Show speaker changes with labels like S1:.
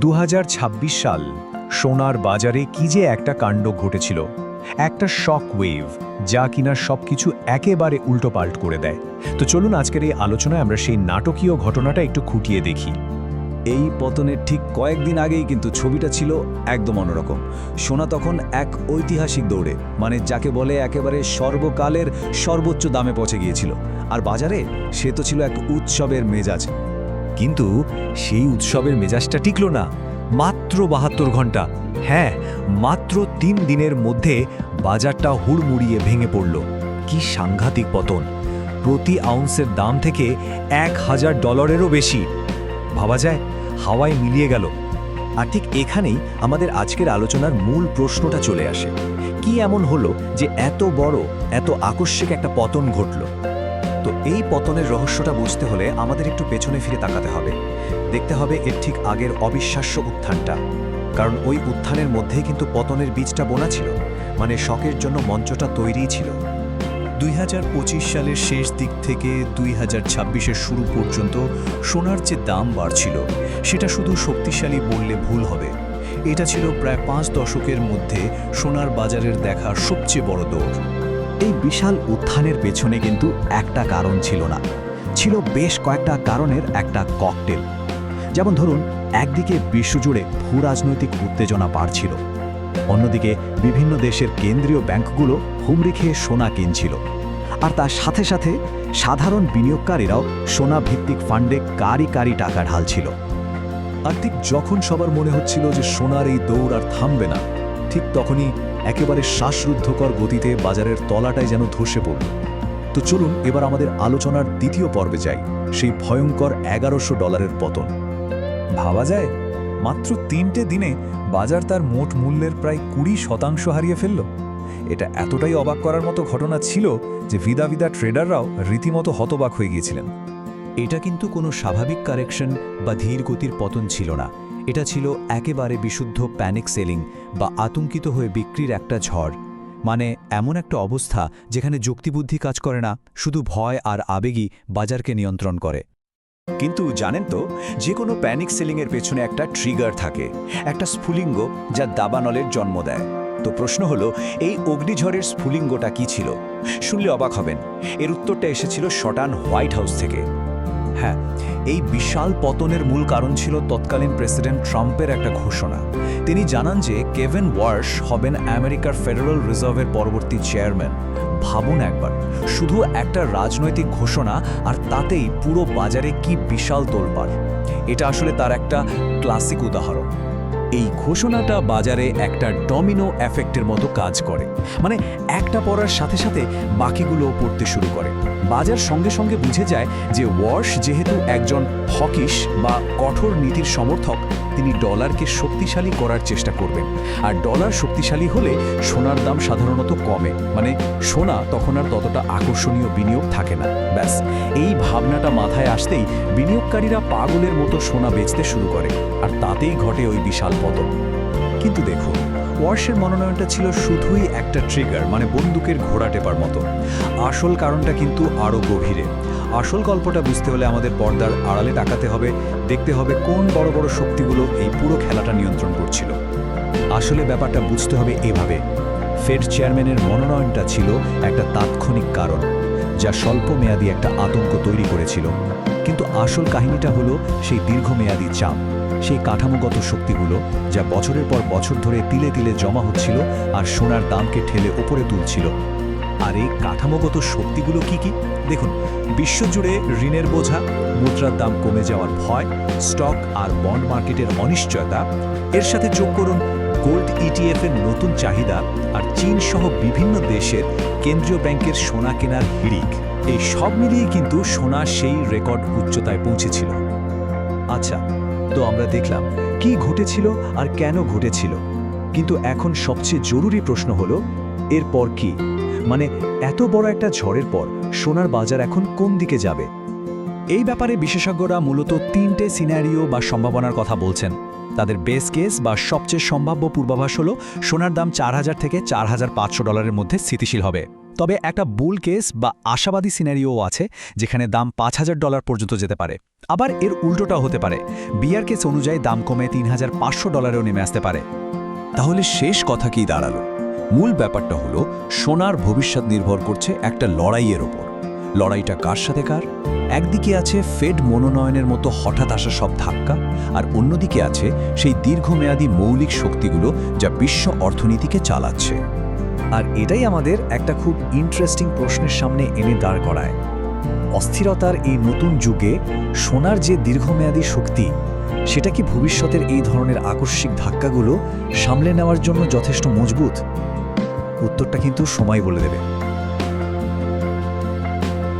S1: 2026 সাল সোনার বাজারে কি যে একটা কাণ্ড ঘটেছিল, একটা শক ওয়েভ যা কিনা সবকিছু একেবারে উল্টোপাল্ট করে দেয়। তো চলুন আজকের এই আলোচনায় আমরা সেই নাটকীয় ঘটনাটা একটু খুঁটিয়ে দেখি।
S2: এই পতনের ঠিক কয়েকদিন আগেই কিন্তু ছবিটা ছিল একদম অন্যরকম। সোনা তখন এক ঐতিহাসিক দৌড়ে, মানে যাকে বলে একেবারে সর্বকালের সর্বোচ্চ দামে পৌঁছে গিয়েছিল। আর বাজারে সে তো ছিল এক উৎসবের মেজাজ।
S3: কিন্তু সেই উৎসবের মেজাজটা টিকল না মাত্র 72 ঘন্টা। হ্যাঁ, মাত্র 3 দিনের মধ্যে বাজারটা হুড়মুড়িয়ে ভেঙে পড়ল। কি সাংঘাতিক পতন! প্রতি আউন্সের দাম থেকে $1000-এরও বেশি। ভাবা যায়, হাওয়ায় মিলিয়ে গেল।
S4: আর ঠিক এখানেই আমাদের আজকের আলোচনার মূল প্রশ্নটা চলে আসে। কি এমন হলো যে এত বড়, এত আকস্মিক একটা পতন ঘটল? তো এই পতনের রহস্যটা বুঝতে হলে আমাদের একটু পেছনে ফিরে তাকাতে হবে। দেখতে হবে এর ঠিক আগের অবিশ্বাস্য উত্থানটা। কারণ ওই উত্থানের মধ্যেই কিন্তু পতনের বীজটা বোনা ছিল, মানে শকের জন্য মঞ্চটা তৈরিই ছিল।
S5: 2025 সালের শেষ দিক থেকে 2026-এর শুরু পর্যন্ত সোনার যে দাম বাড়ছিল, সেটা শুধু শক্তিশালী বললে ভুল হবে। এটা ছিল প্রায় 5 দশকের মধ্যে সোনার বাজারের দেখা সবচেয়ে বড় দৌড়।
S4: এই বিশাল উত্থানের পেছনে কিন্তু একটা কারণ ছিল না, ছিল বেশ কয়েকটা কারণের একটা ককটেল। যেমন ধরুন, একদিকে বিশ্বজুড়ে ভূরাজনৈতিক উত্তেজনা বাড়ছিল, অন্যদিকে বিভিন্ন দেশের কেন্দ্রীয় ব্যাংকগুলো হুমড়ি খেয়ে সোনা কিনছিল, আর তার সাথে সাথে সাধারণ বিনিয়োগকারীরাও সোনা ভিত্তিক ফান্ডে কারি কারি টাকা ঢালছিল।
S2: আর ঠিক যখন সবার মনে হচ্ছিল যে সোনার এই দৌড় আর থামবে না, ঠিক তখনই একেবারে শ্বাসরুদ্ধকর গতিতে বাজারের তলাটায় যেন ধসে পড়ল। তো চলুন এবার আমাদের আলোচনার দ্বিতীয় পর্বে যাই, সেই ভয়ঙ্কর $1100 পতন।
S3: ভাবা যায়, মাত্র 3টে দিনে বাজার তার মোট মূল্যের প্রায় 20% হারিয়ে ফেলল। এটা এতটাই অবাক করার মতো ঘটনা ছিল যে ভিদা ট্রেডাররাও রীতিমতো হতবাক হয়ে গিয়েছিলেন।
S5: এটা কিন্তু কোনো স্বাভাবিক কারেকশন বা ধীর গতির পতন ছিল না। এটা ছিল একেবারে বিশুদ্ধ প্যানিক সেলিং বা আতঙ্কিত হয়ে বিক্রির একটা ঝড়। মানে এমন একটা অবস্থা যেখানে যুক্তিবুদ্ধি কাজ করে না, শুধু ভয় আর আবেগই বাজারকে নিয়ন্ত্রণ করে।
S1: কিন্তু জানেন তো, যে কোনো প্যানিক সেলিংয়ের পেছনে একটা ট্রিগার থাকে, একটা স্ফুলিঙ্গ যা দাবানলের জন্ম দেয়। তো প্রশ্ন হলো, এই অগ্নিঝড়ের স্ফুলিঙ্গটা কি ছিল? শুনলে অবাক হবেন, এর উত্তরটা এসেছিল শটান হোয়াইট হাউস থেকে।
S5: হ্যাঁ, এই বিশাল পতনের মূল কারণ ছিল তৎকালীন প্রেসিডেন্ট ট্রাম্পের একটা ঘোষণা। তিনি জানান যে কেভিন ওয়ার্শ হবেন আমেরিকার ফেডারেল রিজার্ভের পরবর্তী চেয়ারম্যান। ভাবুন একবার, শুধু একটা রাজনৈতিক ঘোষণা, আর তাতেই পুরো বাজারে কি বিশাল তোলপাড়। এটা আসলে তার একটা ক্লাসিক উদাহরণ। এই ঘোষণাটা বাজারে একটা ডমিনো এফেক্টের মতো কাজ করে, মানে একটা পড়ার সাথে সাথে বাকিগুলোও পড়তে শুরু করে। বাজার সঙ্গে সঙ্গে বুঝে যায় যে ওয়ার্শ যেহেতু একজন হকিশ বা কঠোর নীতির সমর্থক, তিনি ডলারকে শক্তিশালী করার চেষ্টা করবেন। আর ডলার শক্তিশালী হলে সোনার দাম সাধারণত কমে, মানে সোনা তখন আর ততটা আকর্ষণীয় বিনিয়োগ থাকে না। ব্যাস, এই ভাবনাটা মাথায় আসতেই বিনিয়োগকারীরা পাগলের মতো সোনা বেচতে শুরু করে, আর তাতেই ঘটে ওই বিশাল পতন। কিন্তু দেখুন, ওয়ার্শের মনোনয়নটা ছিল শুধুই একটা ট্রিগার, মানে বন্দুকের ঘোড়া টেপার মতো। আসল কারণটা কিন্তু আরও গভীরে। আসল গল্পটা বুঝতে হলে আমাদের পর্দার আড়ালে তাকাতে হবে, দেখতে হবে কোন বড় বড় শক্তিগুলো এই পুরো খেলাটা নিয়ন্ত্রণ করছিল। আসলে ব্যাপারটা বুঝতে হবে এভাবে: ফেড চেয়ারম্যানের মনোনয়নটা ছিল একটা তাৎক্ষণিক কারণ, যা স্বল্পমেয়াদী একটা আতঙ্ক তৈরি করেছিল। কিন্তু আসল কাহিনীটা হলো সেই দীর্ঘমেয়াদী চাপ, সেই কাঠামোগত শক্তিগুলো যা বছরের পর বছর ধরে তিলে তিলে জমা হচ্ছিল আর সোনার দামকে ঠেলে ওপরে তুলছিল। আর এই কাঠামোগত শক্তিগুলো কি কি? দেখুন, বিশ্বজুড়ে ঋণের বোঝা, মুদ্রার দাম কমে যাওয়ার ভয়, স্টক আর বন্ড মার্কেটের অনিশ্চয়তা, এর সাথে যোগ করুন গোল্ড ইটিএফ এর নতুন চাহিদা, আর চীন সহ বিভিন্ন দেশের কেন্দ্রীয় ব্যাংকের সোনা কেনার হিড়িক। এই সব মিলিয়ে কিন্তু সোনা সেই রেকর্ড উচ্চতায় পৌঁছেছিল। আচ্ছা, তো আমরা দেখলাম কি ঘটেছিল আর কেন ঘটেছিল, কিন্তু এখন সবচেয়ে জরুরি প্রশ্ন হলো, এরপর কি? মানে এত বড় একটা ঝড়ের পর সোনার বাজার এখন কোন দিকে যাবে? এই ব্যাপারে বিশেষজ্ঞরা মূলত 3টে সিনারিও বা সম্ভাবনার কথা বলছেন। তাদের বেস কেস বা সবচেয়ে সম্ভাব্য পূর্বাভাস হলো সোনার দাম $4000 থেকে $4500 মধ্যে স্থিতিশীল হবে। তবে একটা বুল কেস বা আশাবাদী সিনারিও আছে, যেখানে দাম $5,000 পর্যন্ত যেতে পারে। আবার এর উল্টোটাও হতে পারে, বিয়ার কেস অনুযায়ী দাম কমে $3,500 নেমে আসতে পারে।
S1: তাহলে শেষ কথা কি দাঁড়ালো? মূল ব্যাপারটা হলো সোনার ভবিষ্যৎ নির্ভর করছে একটা লড়াইয়ের ওপর। লড়াইটা কার সাথে কার? একদিকে আছে ফেড মনোনয়নের মতো হঠাৎ আসা সব ধাক্কা, আর অন্যদিকে আছে সেই দীর্ঘমেয়াদী মৌলিক শক্তিগুলো যা বিশ্ব অর্থনীতিকে চালাচ্ছে।
S3: আর এটাই আমাদের একটা খুব ইন্টারেস্টিং প্রশ্নের সামনে এনে দাঁড় করায়। অস্থিরতার এই নতুন যুগে সোনার যে দীর্ঘমেয়াদী শক্তি, সেটা কি ভবিষ্যতের এই ধরনের আকস্মিক ধাক্কাগুলো সামলে নেওয়ার জন্য যথেষ্ট মজবুত? উত্তরটা কিন্তু সময় বলে দেবে।